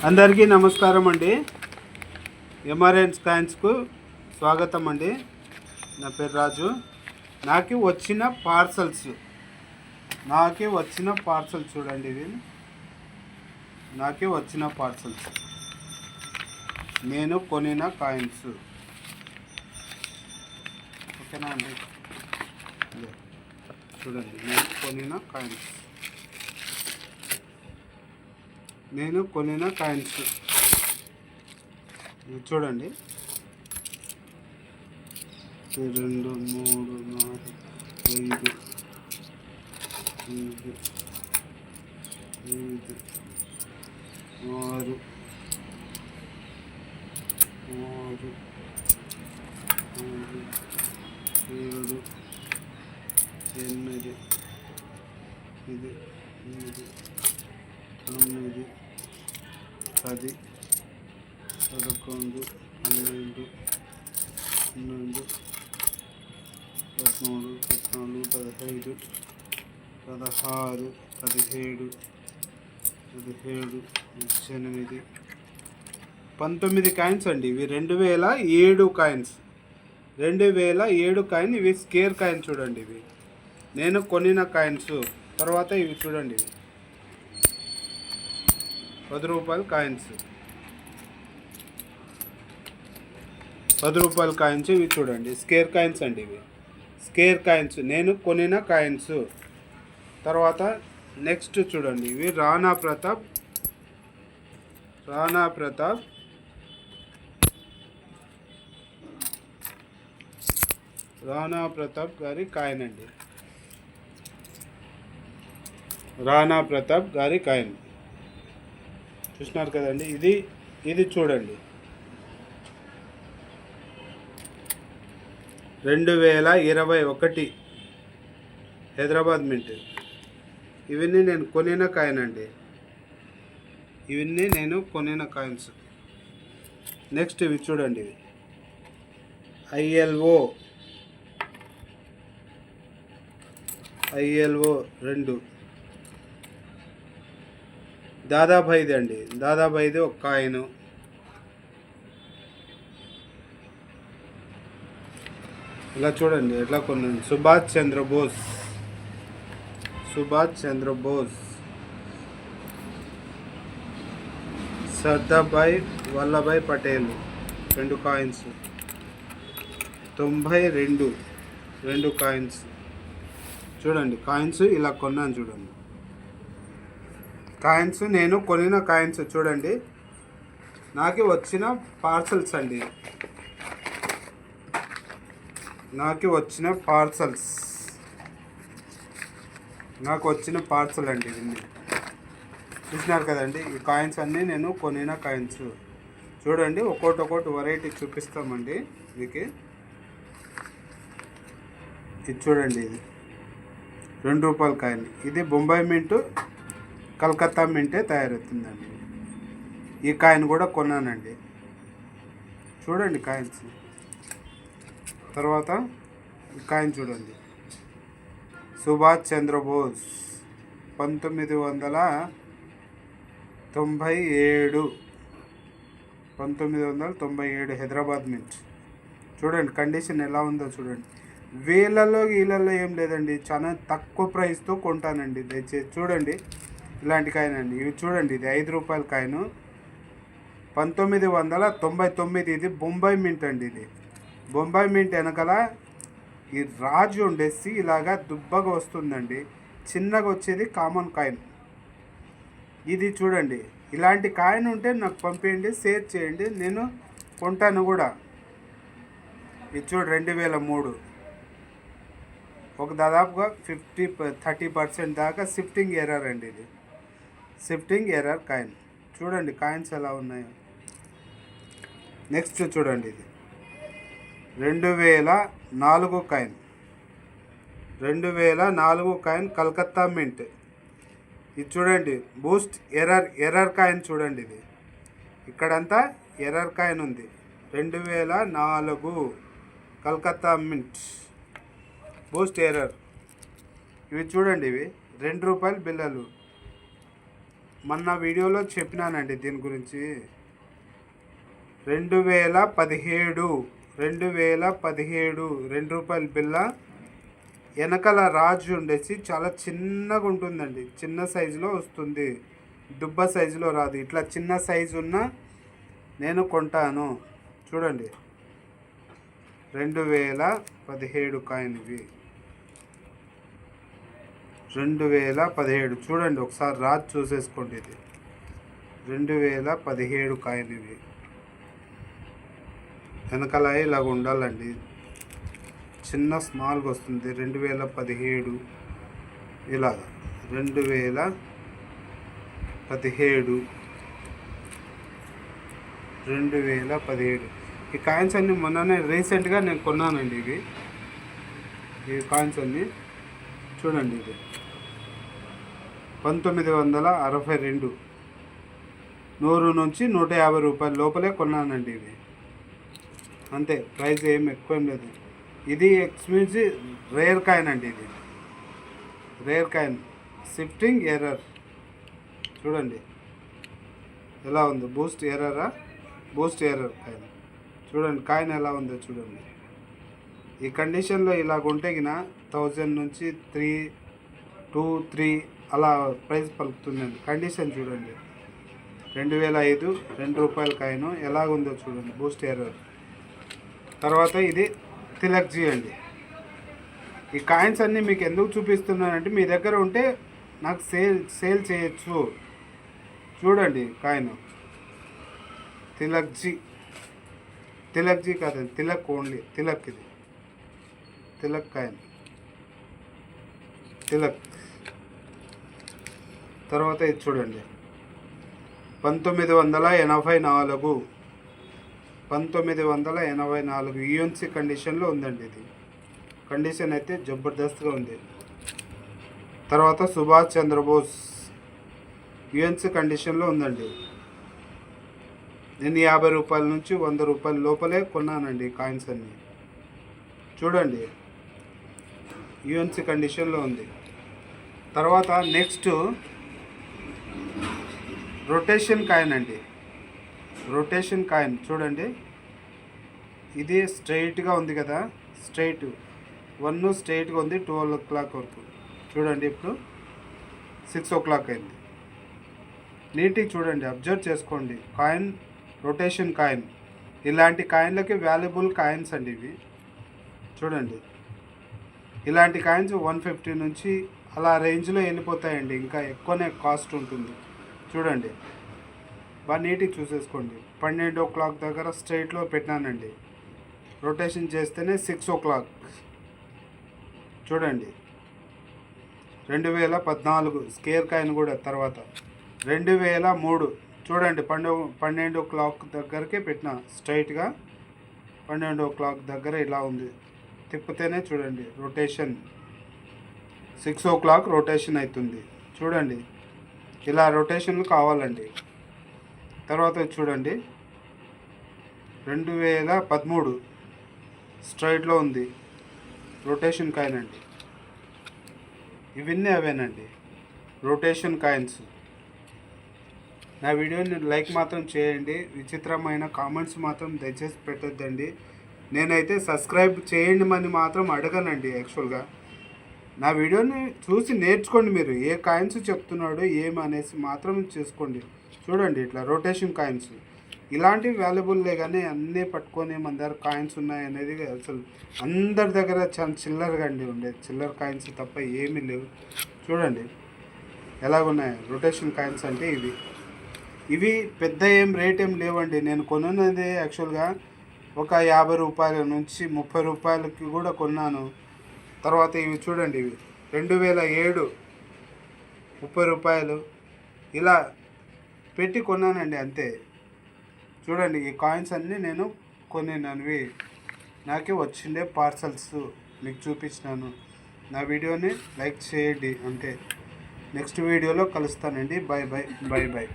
అందరికీ నమస్కారం అండి. ఎంఆర్ఎన్ కాయిన్స్కు స్వాగతం అండి. నా పేరు రాజు. నాకు వచ్చిన పార్సల్స్ చూడండి. ఇవి నాకు వచ్చిన పార్సల్స్, నేను కొనిన కాయిన్స్. ఓకేనా అండి? చూడండి, నేను కొనిన కాయిన్స్ చూడండి. 2 3 4 5 6 7 8 9 10 11 12 13 14 15 16 17 18 19 కాయిన్స్ అండి. ఇవి 2007 కాయిన్స్. 2007 కాయిన్. ఇవి స్కేర్ కాయిన్ చూడండి. ఇవి నేను కొనిన కాయిన్స్. తర్వాత ఇవి చూడండి, 10 రూపాయల కాయిన్స్. 10 రూపాయల కాయిన్స్ ఇవి చూడండి. స్కేర్ కాయిన్స్ అండి. ఇవి స్కేర్ కాయిన్స్, నేను కొనిన కాయిన్స్. తర్వాత నెక్స్ట్ చూడండి, ఇవి రాణా ప్రతాప్ గారి కాయిన్ అండి. రాణా ప్రతాప్ గారి కాయిన్ చూసినారు కదండి. ఇది చూడండి, 2021 హైదరాబాద్ మింట్. ఇవన్నీ నేను కొనిన కాయిన్ అండి. ఇవన్నీ నేను కొనిన కాయిన్స్. నెక్స్ట్ ఇవి చూడండి, ఇవి ILO 2 దాదాభాయిది అండి. దాదాభాయిది ఒక కాయిన్. ఇలా చూడండి ఎట్లా కొన్నాను. సుభాష్ చంద్ర బోస్, సర్దార్ వల్లభాయ్ పటేల్ 2 కాయిన్స్. 92 కాయిన్స్ చూడండి. కాయిన్స్ ఇలా కొన్నాను చూడండి. కాయిన్స్, నేను కొనిన కాయిన్స్ చూడండి. నాకు వచ్చిన పార్సల్స్ అండి. నాకు వచ్చిన పార్సల్ అండి. ఇవన్నీ చూసినారు కదండి. ఈ కాయిన్స్ అన్నీ నేను కొనిన కాయిన్స్ చూడండి. ఒక్కొక్కటి వెరైటీ చూపిస్తామండి మీకు. ఇది చూడండి, ఇది 2 రూపాయల కాయిన్. ఇది బొంబాయి మింట్, కలకత్తా మింటే తయారవుతుందండి. ఈ కాయిన్ కూడా కొన్నానండి. చూడండి కాయిన్స్. తర్వాత ఈ కాయిన్ చూడండి, సుభాష్ చంద్రబోస్ 1997 హైదరాబాద్ మింట్. చూడండి కండిషన్ ఎలా ఉందో చూడండి. వీళ్ళల్లో ఏం లేదండి, చాలా తక్కువ ప్రైస్తో కొంటానండి. దయచేసి చూడండి, ఇలాంటి కాయిన్ అండి. ఇవి చూడండి, ఇది 5 రూపాయల కాయిన్, 1999. ఇది బొంబాయి మింట్ అండి. ఇది బొంబాయి మింట్. వెనకాల ఈ రాజు ఉండేసి ఇలాగా దుబ్బగా వస్తుందండి. చిన్నగా వచ్చేది కామన్ కాయిన్. ఇది చూడండి, ఇలాంటి కాయిన్ ఉంటే నాకు పంపించండి, షేర్ చేయండి, నేను కొంటాను కూడా. ఇది చూడు, 2003. ఒక దాదాపుగా 30% దాకా షిఫ్టింగ్ ఎర్రర్ అండి. ఇది షిఫ్టింగ్ ఎర్రర్ కాయిన్. చూడండి కాయిన్స్ ఎలా ఉన్నాయో. నెక్స్ట్ చూడండి, ఇది 2004 కాయిన్. 2004 coin, Calcutta mint. ఇది చూడండి, బూస్ట్ ఎర్రర్ కాయిన్ చూడండి. ఇది ఇక్కడంతా ఎర్రర్ కాయిన్ ఉంది. 2004 కలకత్తా మింట్, బూస్ట్ ఎర్రర్. ఇవి చూడండి, ఇవి 2 రూపాయల బిల్లలు. మొన్న వీడియోలో చెప్పినానండి దీని గురించి. 2017 ₹2 బిల్ల. వెనకాల రాజు ఉండేసి చాలా చిన్నగా ఉంటుందండి, చిన్న సైజులో వస్తుంది, దుబ్బ సైజులో రాదు. ఇట్లా చిన్న సైజు ఉన్న నేను కొంటాను. చూడండి 2017 కాయిన్ ఇవి. 2017 చూడండి ఒకసారి రాజు చూసేసుకోండి. ఇది 2017 కాయిన్ ఇవి. వెనకాల ఇలాగ ఉండాలండి, చిన్న స్మాల్గా వస్తుంది. 2017 ఇలాగ 2017 ఈ కాయిన్స్ అన్నీ మొన్ననే రీసెంట్గా నేను కొన్నానండి. ఈ కాయిన్స్ అన్నీ చూడండి. ఇది 1962, 100 నుంచి 150 రూపాయల లోపలే కొన్నానండి ఇవి. అంతే, ప్రైస్ ఏం ఎక్కువ లేదు. ఇది ఎక్స్క్లూజివ్ రేర్ కాయిన్ అండి. ఇది రేర్ కాయిన్, షిఫ్టింగ్ ఎర్రర్. చూడండి ఎలా ఉంది, బూస్ట్ ఎర్రర్ కాయిన్. చూడండి కాయిన్ ఎలా ఉందో చూడండి. ఈ కండిషన్లో ఇలాగ ఉంటే గిన 1000 నుంచి 3 అలా ప్రైస్ పలుకుతుందండి. కండిషన్ చూడండి. 2005 ₹2 కాయిన్ ఎలాగుందో చూడండి, బూస్ట్ ఎర్రర్. తర్వాత ఇది తిలక్జీ అండి. ఈ కాయిన్స్ అన్నీ మీకు ఎందుకు చూపిస్తున్నానంటే మీ దగ్గర ఉంటే నాకు సేల్ చేయొచ్చు. చూడండి కాయిన్ తిలక్జీ కాదండి, తిలక్ ఓన్లీ, తిలక్. ఇది తిలక్ కాయిన్, తిలక్. తర్వాత ఇది చూడండి 1984 యూఎన్సీ కండిషన్లో ఉందండి. ఇది కండిషన్ అయితే జబర్దస్త్గా ఉంది. తర్వాత సుభాష్ చంద్రబోస్ యూఎన్సీ కండిషన్లో ఉందండి. నేను ₹50 నుంచి ₹100 లోపలే కొన్నానండి కాయిన్స్ అన్నీ. చూడండి యూఎన్సీ కండిషన్లో ఉంది. తర్వాత నెక్స్ట్ రొటేషన్ కాయిన్ అండి. రొటేషన్ కాయిన్ చూడండి. ఇది స్ట్రైట్గా ఉంది కదా, స్ట్రైట్గా ఉంది 12 o'clock వరకు. చూడండి ఇప్పుడు 6 o'clock అయింది. నీట్గా చూడండి, అబ్జర్వ్ చేసుకోండి. కాయిన్ రొటేషన్ కాయిన్, ఇలాంటి కాయిన్లకి వాల్యుబుల్ కాయిన్స్ అండి ఇవి. చూడండి ఇలాంటి కాయిన్స్ 150 నుంచి అలా రేంజ్లో వెళ్ళిపోతాయండి, ఇంకా ఎక్కువనే కాస్ట్ ఉంటుంది. చూడండి బాగా నీట్గా చూసేసుకోండి. 12 o'clock దగ్గర స్ట్రైట్లో పెట్టినానండి. రొటేషన్ చేస్తేనే 6 o'clock. చూడండి 2014 స్కేర్ కాయిన్ కూడా. తర్వాత 2003 చూడండి 12 o'clock దగ్గరకే పెట్టిన, స్ట్రైట్గా 12 o'clock దగ్గర ఇలా ఉంది. తిప్పితేనే చూడండి రొటేషన్ 6 o'clock రొటేషన్ అవుతుంది. చూడండి ఇలా రొటేషన్లు కావాలండి. తర్వాత చూడండి 2013 స్ట్రైట్లో ఉంది, రొటేషన్ కాయిన్ అండి. ఇవన్నీ అవేనండి రొటేషన్ కాయిన్స్. నా వీడియోని లైక్ మాత్రం చేయండి, విచిత్రమైన కామెంట్స్ మాత్రం దయచేసి పెట్టొద్దండి. నేనైతే సబ్స్క్రైబ్ చేయండి అని మాత్రం అడగనండి. యాక్చువల్గా నా వీడియోని చూసి నేర్చుకోండి. మీరు ఏ కాయిన్స్ చెప్తున్నాడో ఏమి అనేసి మాత్రం చేసుకోండి. చూడండి ఇట్లా రొటేషన్ కాయిన్స్ ఇలాంటివి వాల్యుబుల్లే, కానీ అన్నీ పట్టుకొని మన దగ్గర కాయిన్స్ ఉన్నాయి అనేది అసలు అందరి దగ్గర చాలా చిల్లరగా అండి ఉండేది. చిల్లర కాయిన్స్ తప్ప ఏమీ లేవు. చూడండి ఎలాగున్నాయి రొటేషన్ కాయిన్స్ అంటే ఇవి పెద్ద ఏం రేట్ ఏం లేవండి. నేను కొన్నది యాక్చువల్గా ఒక ₹50 నుంచి ₹30 కూడా కొన్నాను. తర్వాత ఇవి చూడండి, ఇవి 2007 ₹30 ఇలా పెట్టి కొన్నానండి అంతే. చూడండి ఈ కాయిన్స్ అన్నీ నేను కొనేనవి, నాకే వచ్చిండే పార్సల్స్ మీకు చూపించినాను. నా వీడియోని లైక్ చేయండి అంతే. నెక్స్ట్ వీడియోలో కలుస్తానండి. Bye bye.